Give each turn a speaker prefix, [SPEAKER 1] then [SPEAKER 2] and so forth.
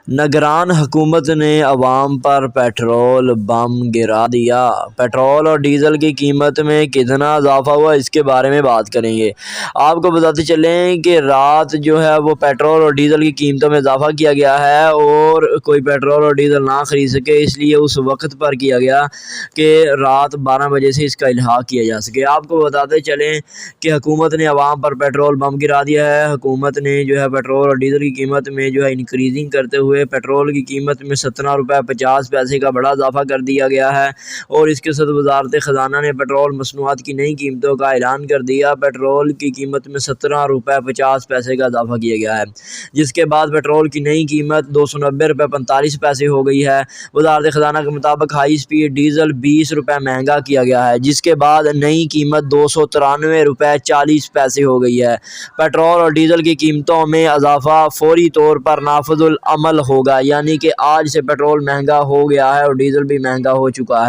[SPEAKER 1] نگران حکومت نے عوام پر پیٹرول بم گرا دیا۔ پیٹرول اور ڈیزل کی قیمت میں کتنا اضافہ ہوا، اس کے بارے میں بات کریں گے۔ آپ کو بتاتے چلیں کہ رات جو ہے وہ پیٹرول اور ڈیزل کی قیمتوں میں اضافہ کیا گیا ہے اور کوئی پیٹرول اور ڈیزل نہ خرید سکے، اس لیے اس وقت پر کیا گیا کہ رات 12 بجے سے اس کا الحاق کیا جا سکے۔ آپ کو بتاتے چلیں کہ حکومت نے عوام پر پیٹرول بم گرا دیا ہے۔ حکومت نے جو ہے پیٹرول اور ڈیزل کی قیمت میں جو ہے انکریزنگ کرتے ہوئے پیٹرول کی قیمت میں 17.50 روپے کا بڑا اضافہ کر دیا گیا ہے، اور اس کے ساتھ وزارت خزانہ نے پیٹرول مصنوعات کی نئی قیمتوں کا اعلان کر دیا۔ پیٹرول کی قیمت میں 17.50 روپے کا اضافہ کیا گیا ہے، جس کے بعد پیٹرول کی نئی قیمت 290.45 ہو گئی ہے۔ وزارت خزانہ کے مطابق ہائی سپیڈ ڈیزل 20 روپے مہنگا کیا گیا ہے، جس کے بعد نئی قیمت 293.40 ہو گئی ہے۔ پیٹرول اور ڈیزل کی قیمتوں میں اضافہ فوری طور پر نافذ العمل ہوگا، یعنی کہ آج سے پیٹرول مہنگا ہو گیا ہے اور ڈیزل بھی مہنگا ہو چکا ہے۔